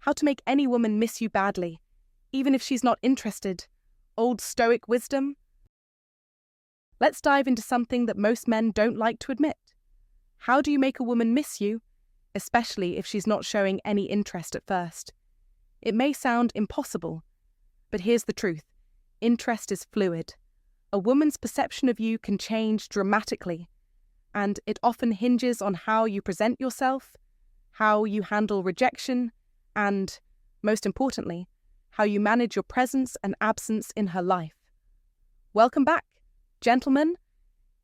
How to make any woman miss you badly, even if she's not interested. Old Stoic Wisdom. Let's dive into something that most men don't like to admit. How do you make a woman miss you, especially if she's not showing any interest at first? It may sound impossible, but here's the truth. Interest is fluid. A woman's perception of you can change dramatically, and it often hinges on how you present yourself, how you handle rejection, and, most importantly, how you manage your presence and absence in her life. Welcome back, gentlemen.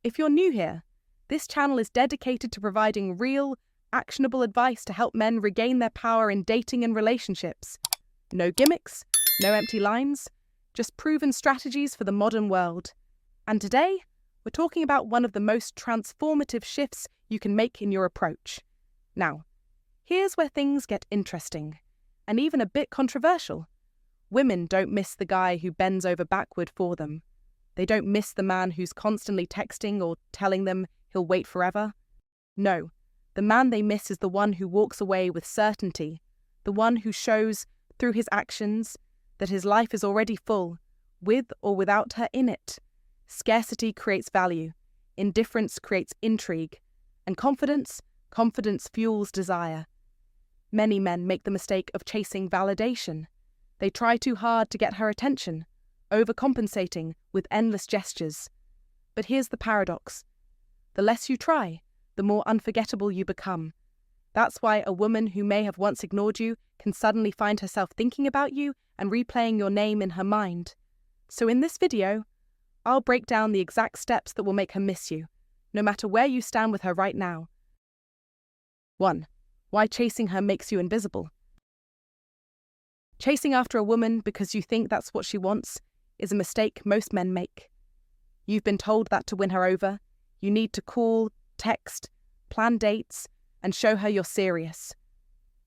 If you're new here, this channel is dedicated to providing real, actionable advice to help men regain their power in dating and relationships. No gimmicks, no empty lines, just proven strategies for the modern world. And today, we're talking about one of the most transformative shifts you can make in your approach. Now, here's where things get interesting, and even a bit controversial. Women don't miss the guy who bends over backward for them. They don't miss the man who's constantly texting or telling them he'll wait forever. No, the man they miss is the one who walks away with certainty, the one who shows, through his actions, that his life is already full, with or without her in it. Scarcity creates value, indifference creates intrigue, and confidence fuels desire. Many men make the mistake of chasing validation. They try too hard to get her attention, overcompensating with endless gestures. But here's the paradox. The less you try, the more unforgettable you become. That's why a woman who may have once ignored you can suddenly find herself thinking about you and replaying your name in her mind. So in this video, I'll break down the exact steps that will make her miss you, no matter where you stand with her right now. 1. Why chasing her makes you invisible. Chasing after a woman because you think that's what she wants is a mistake most men make. You've been told that to win her over, you need to call, text, plan dates, and show her you're serious.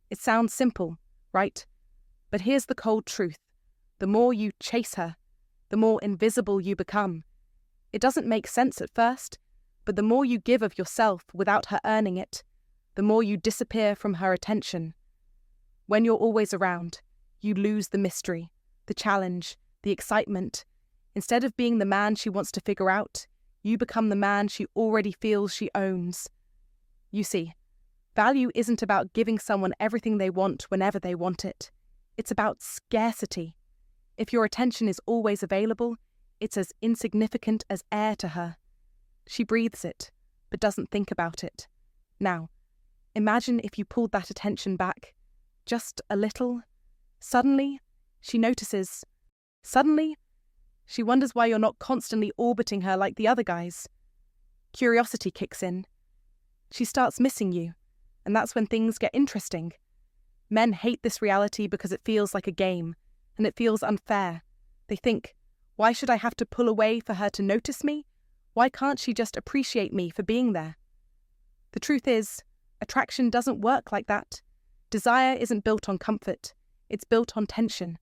It sounds simple, right? But here's the cold truth. The more you chase her, the more invisible you become. It doesn't make sense at first, but the more you give of yourself without her earning it, the more you disappear from her attention. When you're always around, you lose the mystery, the challenge, the excitement. Instead of being the man she wants to figure out, you become the man she already feels she owns. You see, value isn't about giving someone everything they want whenever they want it. It's about scarcity. If your attention is always available, it's as insignificant as air to her. She breathes it, but doesn't think about it. Now, imagine if you pulled that attention back, just a little. Suddenly, she notices. Suddenly, she wonders why you're not constantly orbiting her like the other guys. Curiosity kicks in. She starts missing you, and that's when things get interesting. Men hate this reality because it feels like a game, and it feels unfair. They think, why should I have to pull away for her to notice me? Why can't she just appreciate me for being there? The truth is, attraction doesn't work like that. Desire isn't built on comfort. It's built on tension.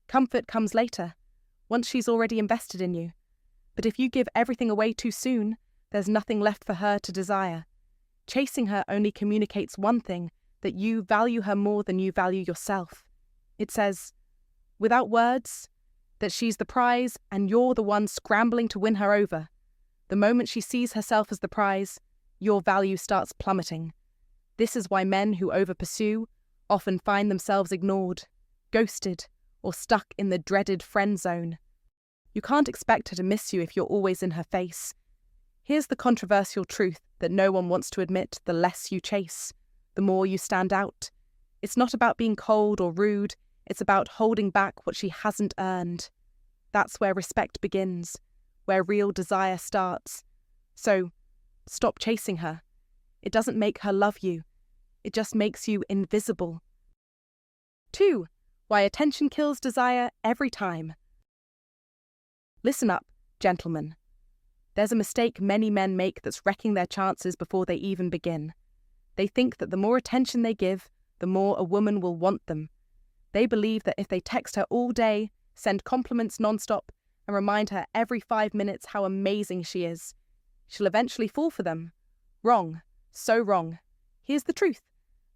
Comfort comes later, once she's already invested in you. But if you give everything away too soon, there's nothing left for her to desire. Chasing her only communicates one thing, that you value her more than you value yourself. It says, without words, that she's the prize and you're the one scrambling to win her over. The moment she sees herself as the prize, your value starts plummeting. This is why men who over-pursue often find themselves ignored, ghosted, or stuck in the dreaded friend zone. You can't expect her to miss you if you're always in her face. Here's the controversial truth that no one wants to admit. The less you chase, the more you stand out. It's not about being cold or rude, it's about holding back what she hasn't earned. That's where respect begins, where real desire starts. So, stop chasing her. It doesn't make her love you. It just makes you invisible. 2. Why attention kills desire every time. Listen up, gentlemen. There's a mistake many men make that's wrecking their chances before they even begin. They think that the more attention they give, the more a woman will want them. They believe that if they text her all day, send compliments non-stop, and remind her every 5 minutes how amazing she is, she'll eventually fall for them. Wrong. So wrong. Here's the truth.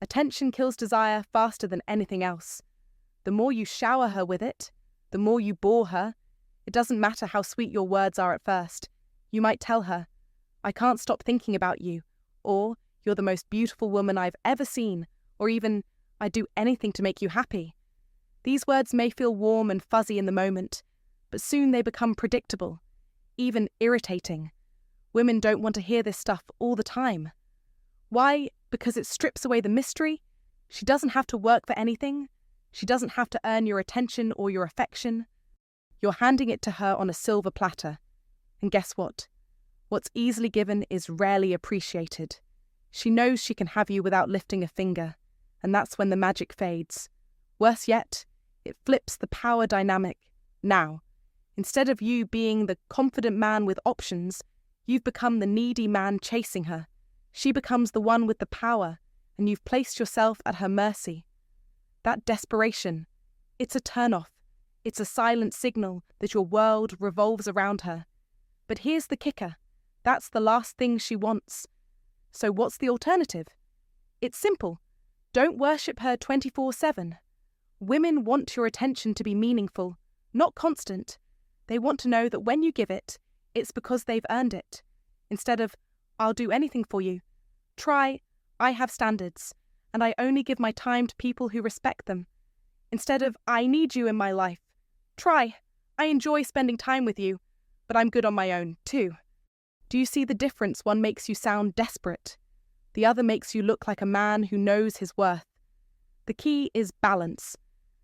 Attention kills desire faster than anything else. The more you shower her with it, the more you bore her. It doesn't matter how sweet your words are at first. You might tell her, "I can't stop thinking about you," or "You're the most beautiful woman I've ever seen," or even, "I'd do anything to make you happy." These words may feel warm and fuzzy in the moment, but soon they become predictable, even irritating. Women don't want to hear this stuff all the time. Why? Because it strips away the mystery. She doesn't have to work for anything. She doesn't have to earn your attention or your affection. You're handing it to her on a silver platter. And guess what? What's easily given is rarely appreciated. She knows she can have you without lifting a finger, and that's when the magic fades. Worse yet, it flips the power dynamic. Now, instead of you being the confident man with options, you've become the needy man chasing her. She becomes the one with the power, and you've placed yourself at her mercy. That desperation, it's a turn-off. It's a silent signal that your world revolves around her. But here's the kicker. That's the last thing she wants. So what's the alternative? It's simple. Don't worship her 24/7. Women want your attention to be meaningful, not constant. They want to know that when you give it, it's because they've earned it. Instead of, "I'll do anything for you," try, "I have standards, and I only give my time to people who respect them." Instead of, "I need you in my life," try, "I enjoy spending time with you, but I'm good on my own, too." Do you see the difference? One makes you sound desperate. The other makes you look like a man who knows his worth. The key is balance.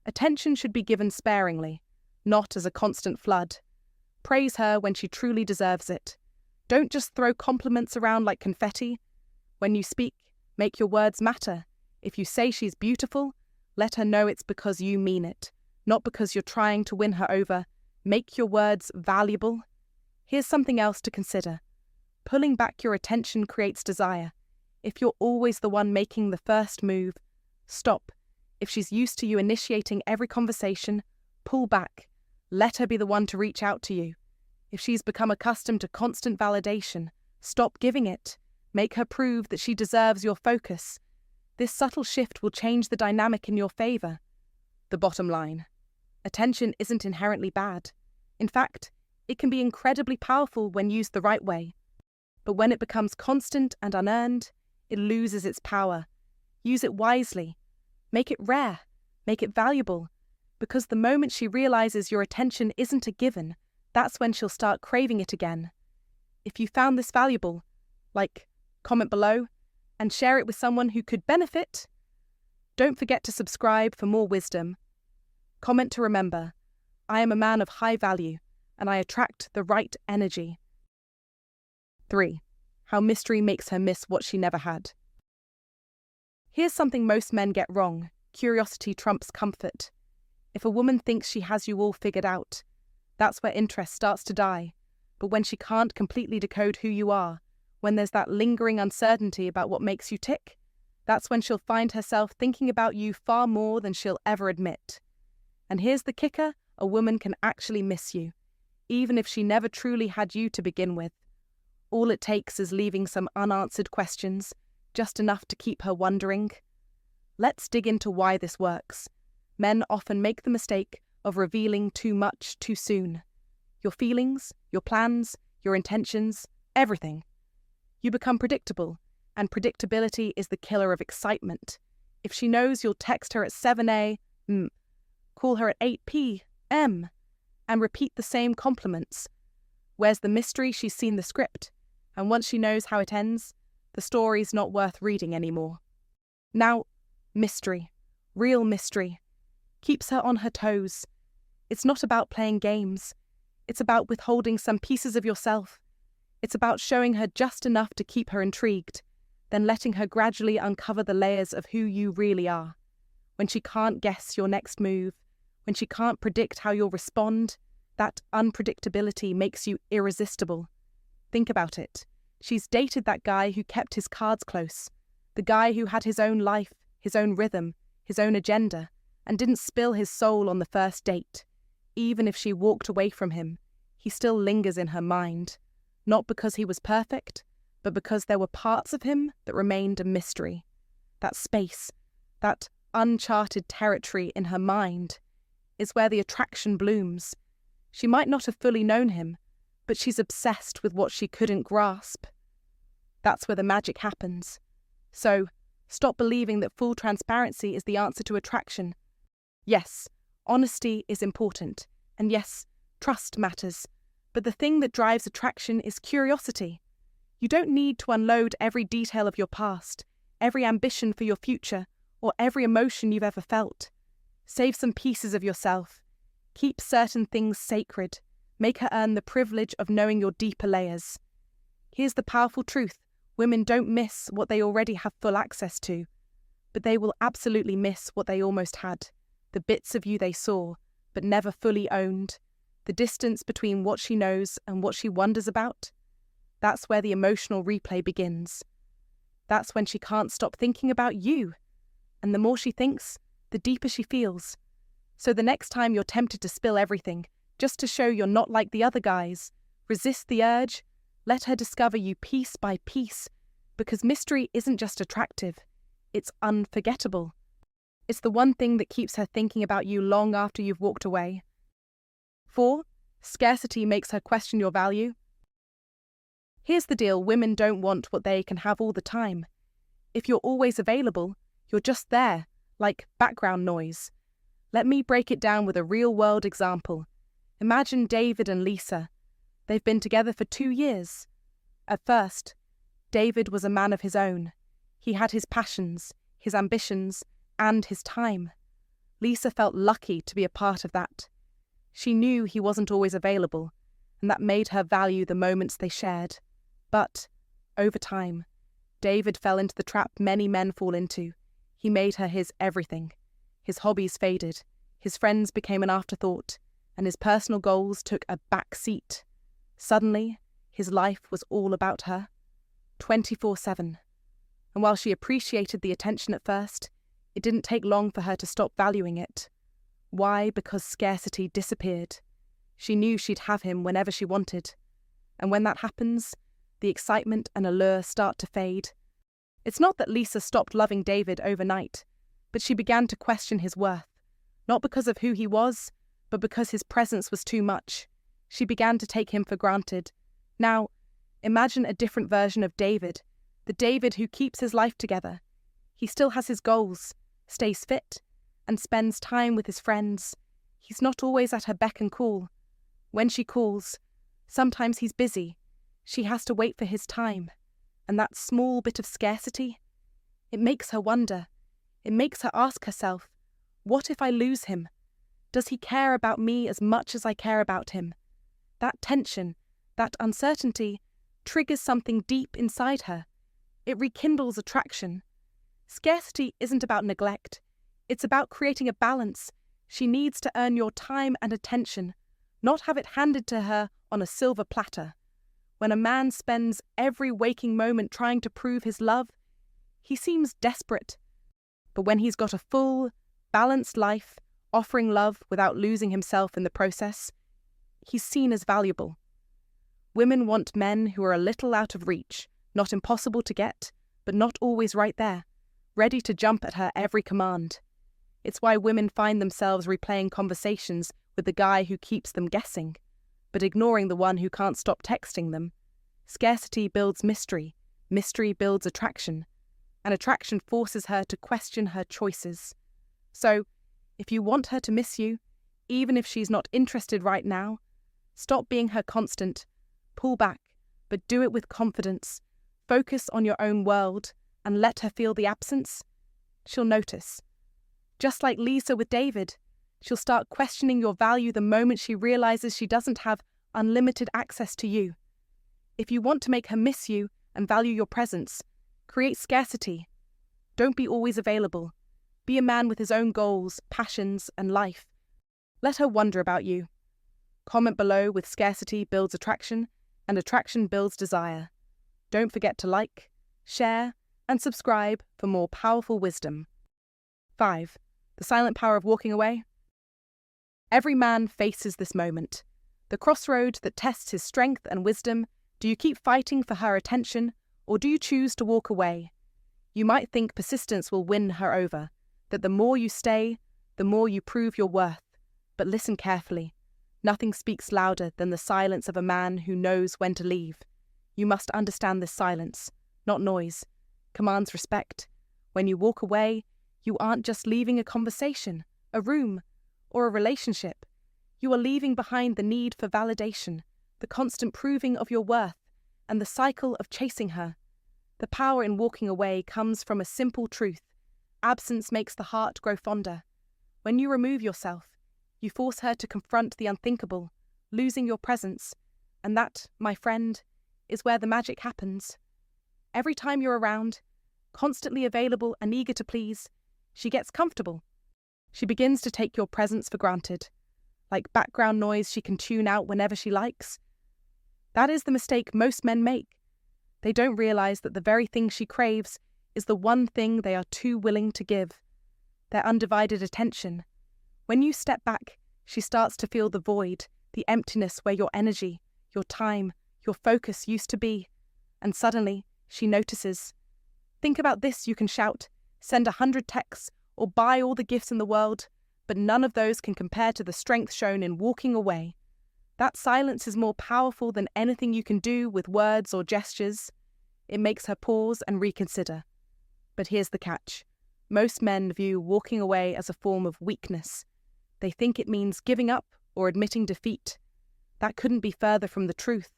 Attention should be given sparingly, not as a constant flood. Praise her when she truly deserves it. Don't just throw compliments around like confetti. When you speak, make your words matter. If you say she's beautiful, let her know it's because you mean it, not because you're trying to win her over. Make your words valuable. Here's something else to consider. Pulling back your attention creates desire. If you're always the one making the first move, stop. If she's used to you initiating every conversation, pull back. Let her be the one to reach out to you. If she's become accustomed to constant validation, stop giving it. Make her prove that she deserves your focus. This subtle shift will change the dynamic in your favor. The bottom line: attention isn't inherently bad. In fact, it can be incredibly powerful when used the right way. But when it becomes constant and unearned, it loses its power. Use it wisely. Make it rare. Make it valuable. Because the moment she realizes your attention isn't a given, that's when she'll start craving it again. If you found this valuable, comment below and share it with someone who could benefit. Don't forget to subscribe for more wisdom. Comment to remember, I am a man of high value and I attract the right energy. 3. How mystery makes her miss what she never had. Here's something most men get wrong. Curiosity trumps comfort. If a woman thinks she has you all figured out, that's where interest starts to die. But when she can't completely decode who you are, when there's that lingering uncertainty about what makes you tick, that's when she'll find herself thinking about you far more than she'll ever admit. And here's the kicker, a woman can actually miss you, even if she never truly had you to begin with. All it takes is leaving some unanswered questions, just enough to keep her wondering. Let's dig into why this works. Men often make the mistake of revealing too much too soon. Your feelings, your plans, your intentions, everything. You become predictable, and predictability is the killer of excitement. If she knows you'll text her at 7 a.m., call her at 8 p.m., and repeat the same compliments, where's the mystery? She's seen the script, and once she knows how it ends, the story's not worth reading anymore. Now, mystery, real mystery, keeps her on her toes. It's not about playing games. It's about withholding some pieces of yourself. It's about showing her just enough to keep her intrigued, then letting her gradually uncover the layers of who you really are. When she can't guess your next move, when she can't predict how you'll respond, that unpredictability makes you irresistible. Think about it. She's dated that guy who kept his cards close, the guy who had his own life, his own rhythm, his own agenda, and didn't spill his soul on the first date. Even if she walked away from him, he still lingers in her mind, not because he was perfect, but because there were parts of him that remained a mystery. that space, that uncharted territory in her mind, is where the attraction blooms. She might not have fully known him, but she's obsessed with what she couldn't grasp. That's where the magic happens. So, stop believing that full transparency is the answer to attraction. Yes, honesty is important, and yes, trust matters, but the thing that drives attraction is curiosity. You don't need to unload every detail of your past, every ambition for your future, or every emotion you've ever felt. Save some pieces of yourself. Keep certain things sacred. Make her earn the privilege of knowing your deeper layers. Here's the powerful truth. Women don't miss what they already have full access to, but they will absolutely miss what they almost had. The bits of you they saw, but never fully owned. The distance between what she knows and what she wonders about. That's where the emotional replay begins. That's when she can't stop thinking about you. And the more she thinks, the deeper she feels. So the next time you're tempted to spill everything, just to show you're not like the other guys, resist the urge. Let her discover you piece by piece, because mystery isn't just attractive, it's unforgettable. It's the one thing that keeps her thinking about you long after you've walked away. 4. Scarcity makes her question your value. Here's the deal, women don't want what they can have all the time. If you're always available, you're just there, like background noise. Let me break it down with a real-world example. Imagine David and Lisa. They've been together for 2 years. At first, David was a man of his own. He had his passions, his ambitions, and his time. Lisa felt lucky to be a part of that. She knew he wasn't always available, and that made her value the moments they shared. But, over time, David fell into the trap many men fall into. He made her his everything. His hobbies faded, his friends became an afterthought, and his personal goals took a back seat. Suddenly, his life was all about her, 24/7. And while she appreciated the attention at first, it didn't take long for her to stop valuing it. Why? Because scarcity disappeared. She knew she'd have him whenever she wanted. And when that happens, the excitement and allure start to fade. It's not that Lisa stopped loving David overnight, but she began to question his worth, not because of who he was, but because his presence was too much. She began to take him for granted. Now, imagine a different version of David, the David who keeps his life together. He still has his goals, stays fit, and spends time with his friends. He's not always at her beck and call. When she calls, sometimes he's busy. She has to wait for his time. And that small bit of scarcity, it makes her wonder. It makes her ask herself, what if I lose him? Does he care about me as much as I care about him? That tension, that uncertainty, triggers something deep inside her. It rekindles attraction. Scarcity isn't about neglect. It's about creating a balance. She needs to earn your time and attention, not have it handed to her on a silver platter. When a man spends every waking moment trying to prove his love, he seems desperate. But when he's got a full, balanced life, offering love without losing himself in the process, he's seen as valuable. Women want men who are a little out of reach, not impossible to get, but not always right there, ready to jump at her every command. It's why women find themselves replaying conversations with the guy who keeps them guessing, but ignoring the one who can't stop texting them. Scarcity builds mystery, mystery builds attraction, and attraction forces her to question her choices. So, if you want her to miss you, even if she's not interested right now, stop being her constant, pull back, but do it with confidence. Focus on your own world and let her feel the absence. She'll notice. Just like Lisa with David, she'll start questioning your value the moment she realizes she doesn't have unlimited access to you. If you want to make her miss you and value your presence, create scarcity. Don't be always available. Be a man with his own goals, passions, and life. Let her wonder about you. Comment below with scarcity builds attraction, and attraction builds desire. Don't forget to like, share, and subscribe for more powerful wisdom. 5. The silent power of walking away. Every man faces this moment, the crossroad that tests his strength and wisdom. Do you keep fighting for her attention, or do you choose to walk away? You might think persistence will win her over, that the more you stay, the more you prove your worth. But listen carefully. Nothing speaks louder than the silence of a man who knows when to leave. You must understand this silence, not noise, commands respect. When you walk away, you aren't just leaving a conversation, a room, or a relationship. You are leaving behind the need for validation, the constant proving of your worth, and the cycle of chasing her. The power in walking away comes from a simple truth. Absence makes the heart grow fonder. When you remove yourself, you force her to confront the unthinkable, losing your presence. And that, my friend, is where the magic happens. Every time you're around, constantly available and eager to please, she gets comfortable. She begins to take your presence for granted. Like background noise she can tune out whenever she likes. That is the mistake most men make. They don't realize that the very thing she craves is the one thing they are too willing to give. Their undivided attention. When you step back, she starts to feel the void, the emptiness where your energy, your time, your focus used to be. And suddenly, she notices. Think about this, you can shout, send 100 texts, or buy all the gifts in the world, but none of those can compare to the strength shown in walking away. That silence is more powerful than anything you can do with words or gestures. It makes her pause and reconsider. But here's the catch. Most men view walking away as a form of weakness. They think it means giving up or admitting defeat. That couldn't be further from the truth.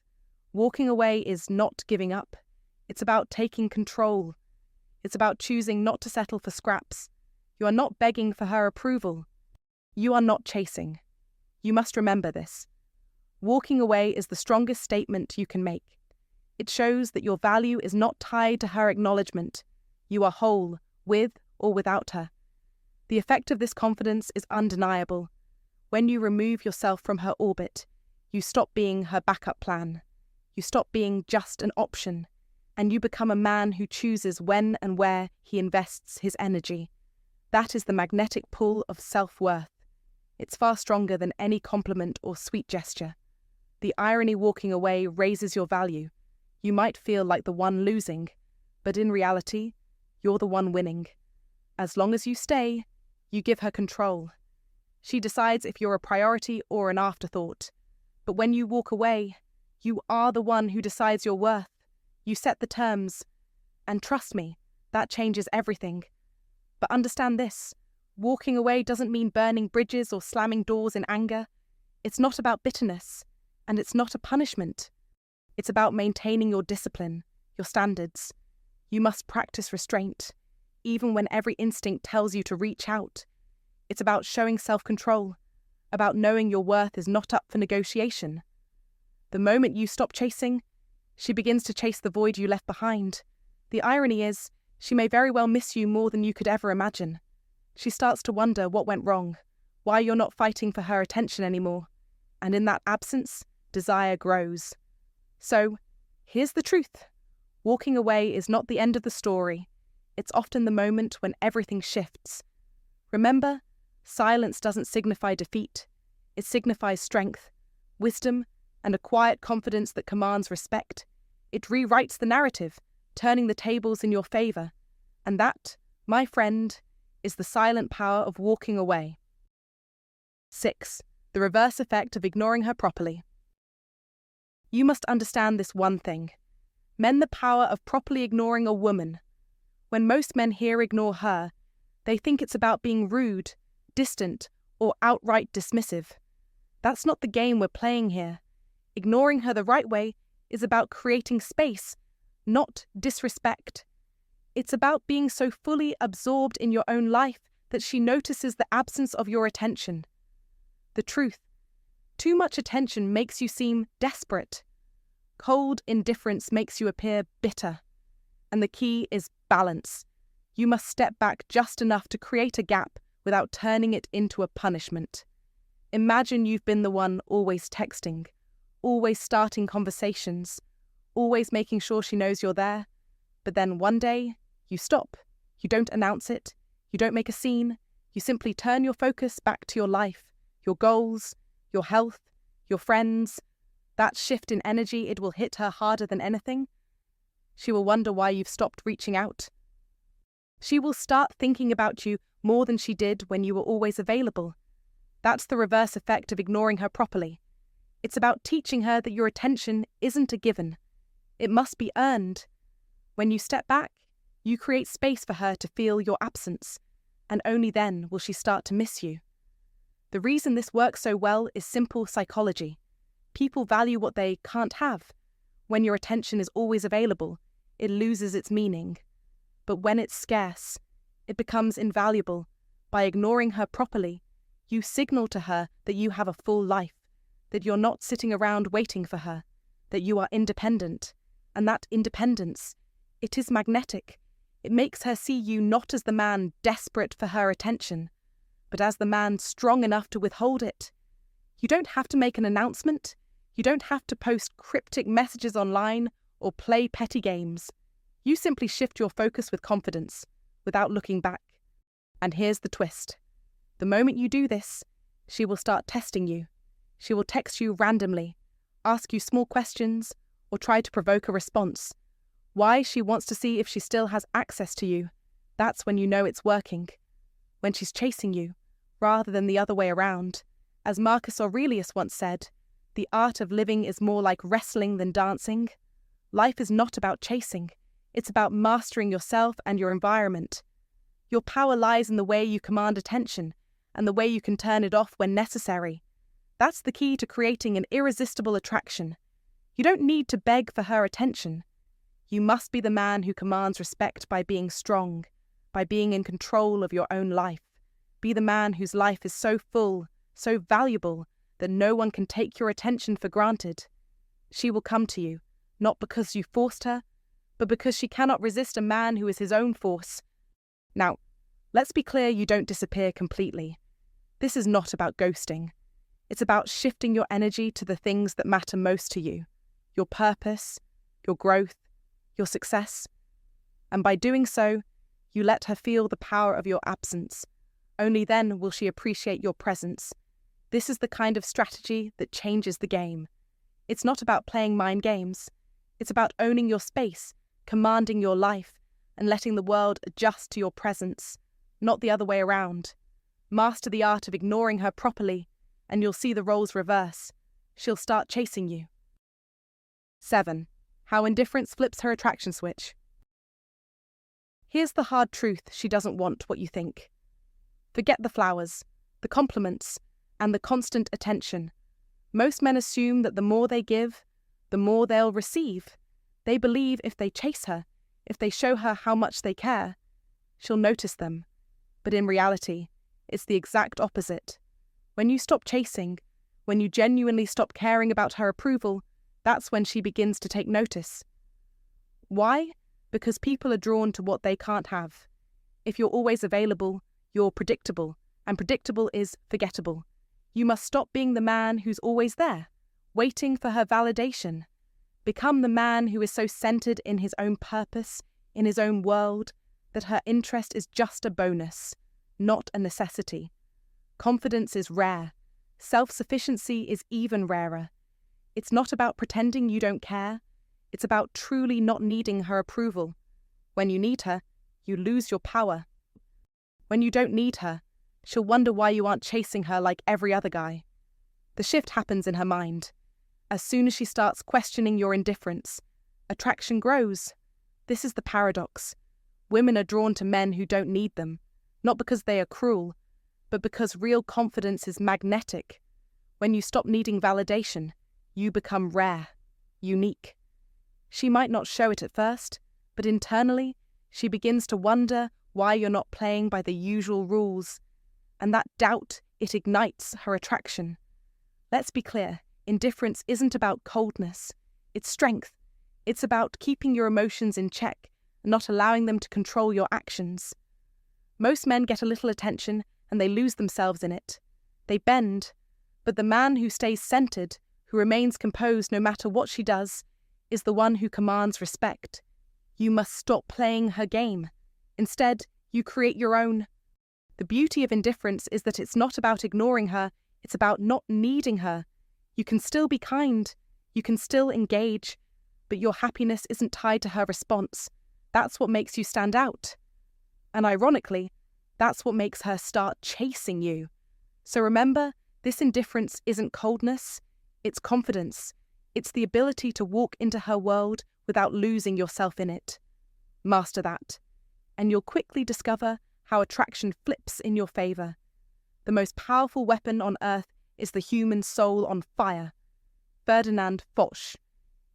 Walking away is not giving up. It's about taking control. It's about choosing not to settle for scraps. You are not begging for her approval. You are not chasing. You must remember this. Walking away is the strongest statement you can make. It shows that your value is not tied to her acknowledgement. You are whole, with or without her. The effect of this confidence is undeniable. When you remove yourself from her orbit, you stop being her backup plan. You stop being just an option, and you become a man who chooses when and where he invests his energy. That is the magnetic pull of self-worth. It's far stronger than any compliment or sweet gesture. The irony walking away raises your value. You might feel like the one losing, but in reality, you're the one winning. As long as you stay, you give her control. She decides if you're a priority or an afterthought. But when you walk away, you are the one who decides your worth. You set the terms. And trust me, that changes everything. But understand this, walking away doesn't mean burning bridges or slamming doors in anger. It's not about bitterness, and it's not a punishment. It's about maintaining your discipline, your standards. You must practice restraint, even when every instinct tells you to reach out. It's about showing self-control, about knowing your worth is not up for negotiation. The moment you stop chasing, she begins to chase the void you left behind. The irony is, she may very well miss you more than you could ever imagine. She starts to wonder what went wrong, why you're not fighting for her attention anymore. And in that absence, desire grows. So, here's the truth. Walking away is not the end of the story. It's often the moment when everything shifts. Remember, silence doesn't signify defeat. It signifies strength, wisdom, and a quiet confidence that commands respect. It rewrites the narrative, turning the tables in your favor. And that, my friend, is the silent power of walking away. 6. The reverse effect of ignoring her properly. You must understand this one thing. Men the power of properly ignoring a woman. When most men here ignore her, they think it's about being rude, distant, or outright dismissive. That's not the game we're playing here. Ignoring her the right way is about creating space, not disrespect. It's about being so fully absorbed in your own life that she notices the absence of your attention. The truth, too much attention makes you seem desperate. Cold indifference makes you appear bitter. And the key is balance. You must step back just enough to create a gap without turning it into a punishment. Imagine you've been the one always texting, always starting conversations, always making sure she knows you're there. But then one day, you stop. You don't announce it. You don't make a scene. You simply turn your focus back to your life, your goals, your health, your friends. That shift in energy, it will hit her harder than anything. She will wonder why you've stopped reaching out. She will start thinking about you more than she did when you were always available. That's the reverse effect of ignoring her properly. It's about teaching her that your attention isn't a given. It must be earned. When you step back, you create space for her to feel your absence, and only then will she start to miss you. The reason this works so well is simple psychology. People value what they can't have. When your attention is always available, it loses its meaning. But when it's scarce, it becomes invaluable. By ignoring her properly, you signal to her that you have a full life, that you're not sitting around waiting for her, that you are independent. And that independence, it is magnetic. It makes her see you not as the man desperate for her attention, but as the man strong enough to withhold it. You don't have to make an announcement. You don't have to post cryptic messages online or play petty games. You simply shift your focus with confidence, without looking back. And here's the twist. The moment you do this, she will start testing you. She will text you randomly, ask you small questions, or try to provoke a response. Why? She wants to see if she still has access to you. That's when you know it's working. When she's chasing you, rather than the other way around. As Marcus Aurelius once said, the art of living is more like wrestling than dancing. Life is not about chasing. It's about mastering yourself and your environment. Your power lies in the way you command attention and the way you can turn it off when necessary. That's the key to creating an irresistible attraction. You don't need to beg for her attention. You must be the man who commands respect by being strong, by being in control of your own life. Be the man whose life is so full, so valuable, that no one can take your attention for granted. She will come to you, not because you forced her, but because she cannot resist a man who is his own force. Now, let's be clear, you don't disappear completely. This is not about ghosting. It's about shifting your energy to the things that matter most to you, your purpose, your growth, your success. And by doing so, you let her feel the power of your absence. Only then will she appreciate your presence. This is the kind of strategy that changes the game. It's not about playing mind games. It's about owning your space, commanding your life, and letting the world adjust to your presence, not the other way around. Master the art of ignoring her properly, and you'll see the roles reverse. She'll start chasing you. 7. How indifference flips her attraction switch. Here's the hard truth: she doesn't want what you think. Forget the flowers, the compliments, and the constant attention. Most men assume that the more they give, the more they'll receive. They believe if they chase her, if they show her how much they care, she'll notice them. But in reality, it's the exact opposite. When you stop chasing, when you genuinely stop caring about her approval, that's when she begins to take notice. Why? Because people are drawn to what they can't have. If you're always available, you're predictable, and predictable is forgettable. You must stop being the man who's always there, waiting for her validation. Become the man who is so centered in his own purpose, in his own world, that her interest is just a bonus, not a necessity. Confidence is rare. Self-sufficiency is even rarer. It's not about pretending you don't care. It's about truly not needing her approval. When you need her, you lose your power. When you don't need her, she'll wonder why you aren't chasing her like every other guy. The shift happens in her mind. As soon as she starts questioning your indifference, attraction grows. This is the paradox. Women are drawn to men who don't need them, not because they are cruel, but because real confidence is magnetic. When you stop needing validation, you become rare, unique. She might not show it at first, but internally, she begins to wonder why you're not playing by the usual rules. And that doubt, it ignites her attraction. Let's be clear, indifference isn't about coldness. It's strength. It's about keeping your emotions in check and not allowing them to control your actions. Most men get a little attention and they lose themselves in it. They bend. But the man who stays centered, who remains composed no matter what she does, is the one who commands respect. You must stop playing her game. Instead, you create your own. The beauty of indifference is that it's not about ignoring her, it's about not needing her. You can still be kind, you can still engage, but your happiness isn't tied to her response. That's what makes you stand out. And ironically, that's what makes her start chasing you. So remember, this indifference isn't coldness, it's confidence. It's the ability to walk into her world without losing yourself in it. Master that, and you'll quickly discover how attraction flips in your favor. The most powerful weapon on earth is the human soul on fire. Ferdinand Foch.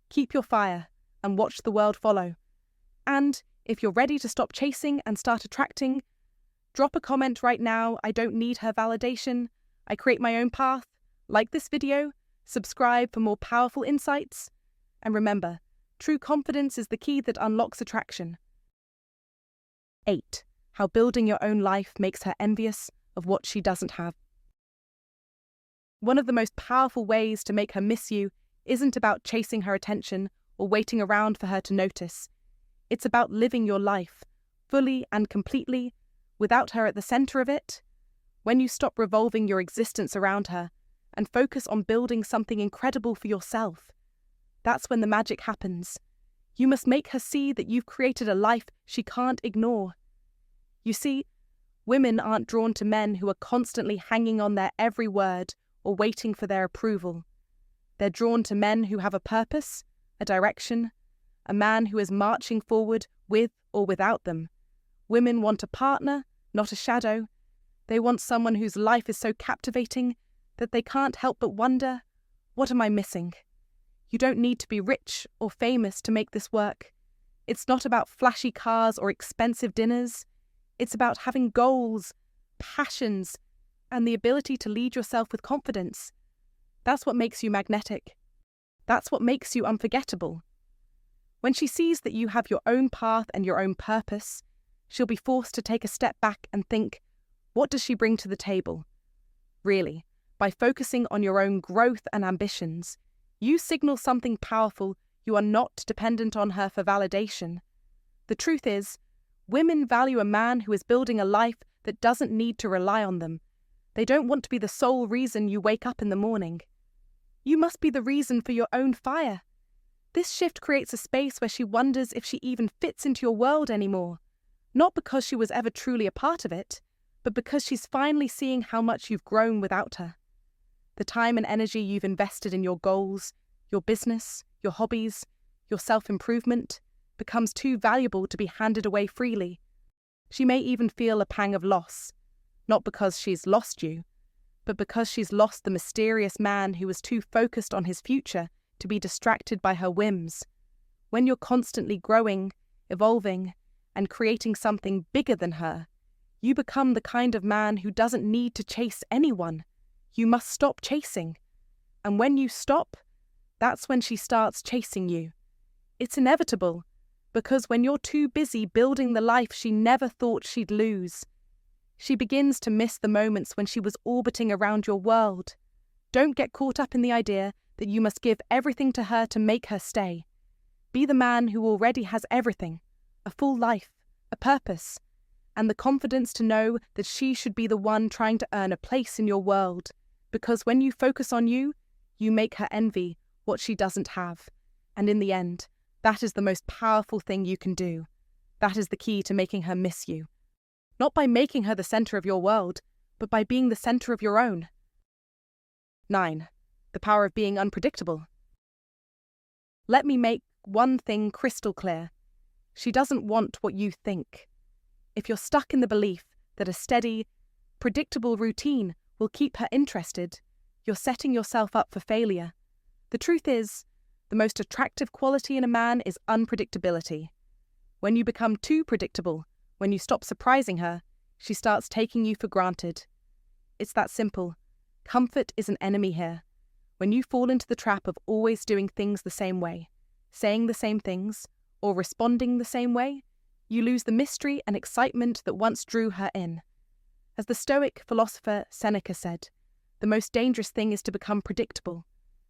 Keep your fire and watch the world follow. And if you're ready to stop chasing and start attracting, drop a comment right now. I don't need her validation. I create my own path. Like this video, subscribe for more powerful insights. And remember, true confidence is the key that unlocks attraction. 8. How building your own life makes her envious of what she doesn't have. One of the most powerful ways to make her miss you isn't about chasing her attention or waiting around for her to notice. It's about living your life, fully and completely, without her at the center of it. When you stop revolving your existence around her and focus on building something incredible for yourself, that's when the magic happens. You must make her see that you've created a life she can't ignore. You see, women aren't drawn to men who are constantly hanging on their every word or waiting for their approval. They're drawn to men who have a purpose, a direction, a man who is marching forward with or without them. Women want a partner, not a shadow. They want someone whose life is so captivating that they can't help but wonder, what am I missing? You don't need to be rich or famous to make this work. It's not about flashy cars or expensive dinners. It's about having goals, passions, and the ability to lead yourself with confidence. That's what makes you magnetic. That's what makes you unforgettable. When she sees that you have your own path and your own purpose, she'll be forced to take a step back and think, what does she bring to the table? Really, by focusing on your own growth and ambitions, you signal something powerful. You are not dependent on her for validation. The truth is, women value a man who is building a life that doesn't need to rely on them. They don't want to be the sole reason you wake up in the morning. You must be the reason for your own fire. This shift creates a space where she wonders if she even fits into your world anymore. Not because she was ever truly a part of it, but because she's finally seeing how much you've grown without her. The time and energy you've invested in your goals, your business, your hobbies, your self-improvement becomes too valuable to be handed away freely. She may even feel a pang of loss, not because she's lost you, but because she's lost the mysterious man who was too focused on his future to be distracted by her whims. When you're constantly growing, evolving, and creating something bigger than her, you become the kind of man who doesn't need to chase anyone. You must stop chasing. And when you stop, that's when she starts chasing you. It's inevitable, because when you're too busy building the life she never thought she'd lose, she begins to miss the moments when she was orbiting around your world. Don't get caught up in the idea that you must give everything to her to make her stay. Be the man who already has everything, a full life, a purpose, and the confidence to know that she should be the one trying to earn a place in your world, because when you focus on you, you make her envy what she doesn't have. And in the end, that is the most powerful thing you can do. That is the key to making her miss you. Not by making her the center of your world, but by being the center of your own. 9. The power of being unpredictable. Let me make one thing crystal clear. She doesn't want what you think. If you're stuck in the belief that a steady, predictable routine will keep her interested, you're setting yourself up for failure. The truth is, the most attractive quality in a man is unpredictability. When you become too predictable, when you stop surprising her, she starts taking you for granted. It's that simple. Comfort is an enemy here. When you fall into the trap of always doing things the same way, saying the same things, or responding the same way, you lose the mystery and excitement that once drew her in. As the Stoic philosopher Seneca said, the most dangerous thing is to become predictable.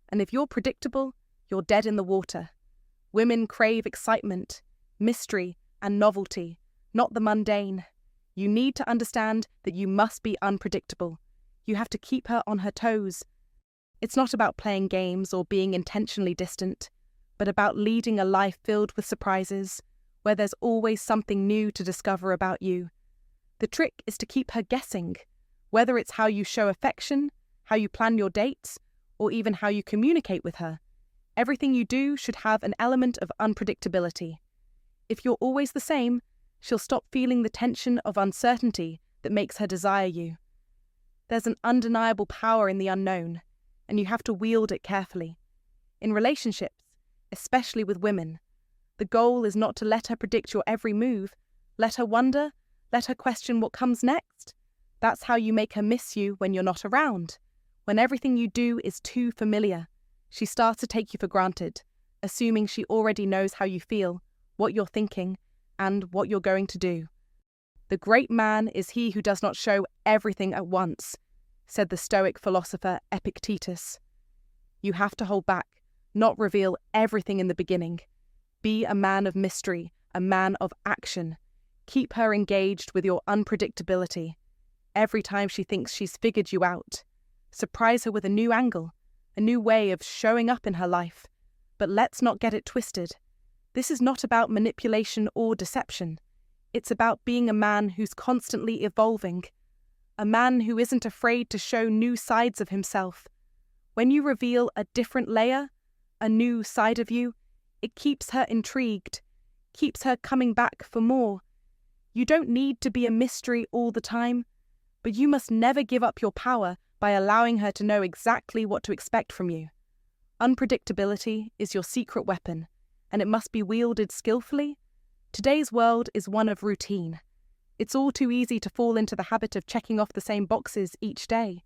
And if you're predictable, you're dead in the water. Women crave excitement, mystery, and novelty, not the mundane. You need to understand that you must be unpredictable. You have to keep her on her toes. It's not about playing games or being intentionally distant, but about leading a life filled with surprises, where there's always something new to discover about you. The trick is to keep her guessing, whether it's how you show affection, how you plan your dates, or even how you communicate with her. Everything you do should have an element of unpredictability. If you're always the same, she'll stop feeling the tension of uncertainty that makes her desire you. There's an undeniable power in the unknown, and you have to wield it carefully. In relationships, especially with women, the goal is not to let her predict your every move. Let her wonder, let her question what comes next. That's how you make her miss you when you're not around. When everything you do is too familiar, she starts to take you for granted, assuming she already knows how you feel, what you're thinking, and what you're going to do. The great man is he who does not show everything at once, said the Stoic philosopher Epictetus. You have to hold back, not reveal everything in the beginning. Be a man of mystery, a man of action. Keep her engaged with your unpredictability. Every time she thinks she's figured you out, surprise her with a new angle, a new way of showing up in her life. But let's not get it twisted. This is not about manipulation or deception. It's about being a man who's constantly evolving, a man who isn't afraid to show new sides of himself. When you reveal a different layer, a new side of you, it keeps her intrigued, keeps her coming back for more. You don't need to be a mystery all the time, but you must never give up your power by allowing her to know exactly what to expect from you. Unpredictability is your secret weapon, and it must be wielded skillfully. Today's world is one of routine. It's all too easy to fall into the habit of checking off the same boxes each day.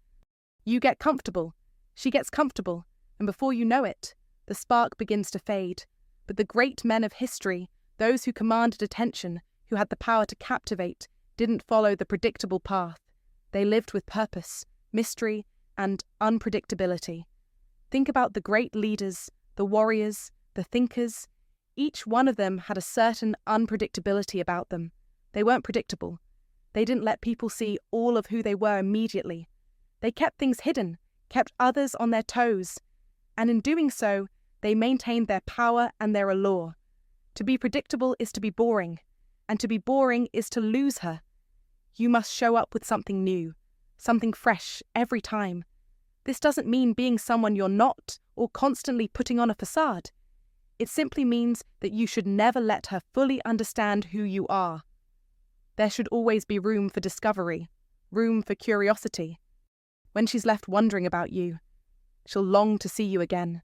You get comfortable, she gets comfortable, and before you know it, the spark begins to fade. But the great men of history, those who commanded attention, who had the power to captivate, didn't follow the predictable path. They lived with purpose, mystery, and unpredictability. Think about the great leaders, the warriors, the thinkers. Each one of them had a certain unpredictability about them. They weren't predictable. They didn't let people see all of who they were immediately. They kept things hidden, kept others on their toes, and in doing so, they maintained their power and their allure. To be predictable is to be boring, and to be boring is to lose her. You must show up with something new, something fresh every time. This doesn't mean being someone you're not or constantly putting on a facade. It simply means that you should never let her fully understand who you are. There should always be room for discovery, room for curiosity. When she's left wondering about you, she'll long to see you again.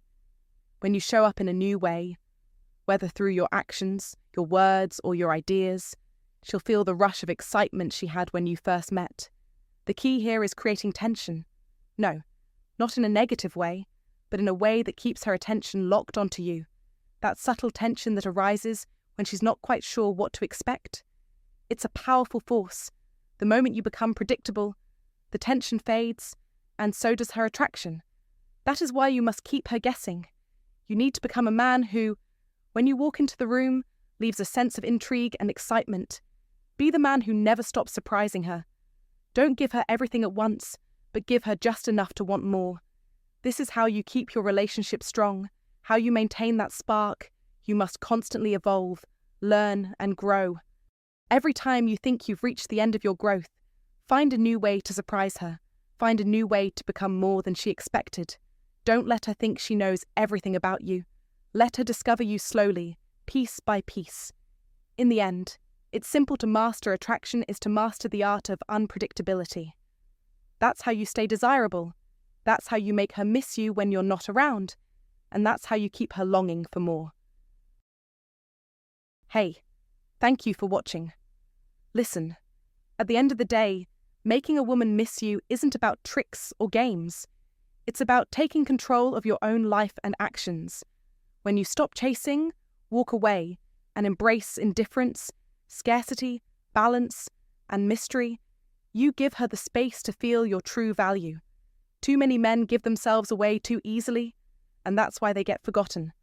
When you show up in a new way, whether through your actions, your words, or your ideas, she'll feel the rush of excitement she had when you first met. The key here is creating tension. No, not in a negative way, but in a way that keeps her attention locked onto you. That subtle tension that arises when she's not quite sure what to expect. It's a powerful force. The moment you become predictable, the tension fades, and so does her attraction. That is why you must keep her guessing. You need to become a man who, when you walk into the room, leaves a sense of intrigue and excitement. Be the man who never stops surprising her. Don't give her everything at once, but give her just enough to want more. This is how you keep your relationship strong, how you maintain that spark. You must constantly evolve, learn, and grow. Every time you think you've reached the end of your growth, find a new way to surprise her. Find a new way to become more than she expected. Don't let her think she knows everything about you. Let her discover you slowly, piece by piece. In the end, it's simple to master attraction is to master the art of unpredictability. That's how you stay desirable. That's how you make her miss you when you're not around. And that's how you keep her longing for more. Hey, thank you for watching. Listen, at the end of the day, making a woman miss you isn't about tricks or games. It's about taking control of your own life and actions. When you stop chasing, walk away, and embrace indifference, scarcity, balance, and mystery, you give her the space to feel your true value. Too many men give themselves away too easily, and that's why they get forgotten.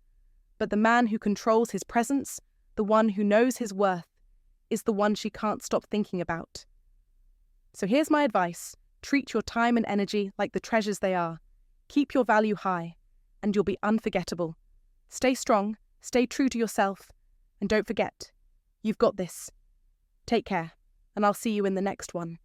But the man who controls his presence, the one who knows his worth, is the one she can't stop thinking about. So here's my advice. Treat your time and energy like the treasures they are. Keep your value high, and you'll be unforgettable. Stay strong, stay true to yourself, and don't forget, you've got this. Take care. and I'll see you in the next one.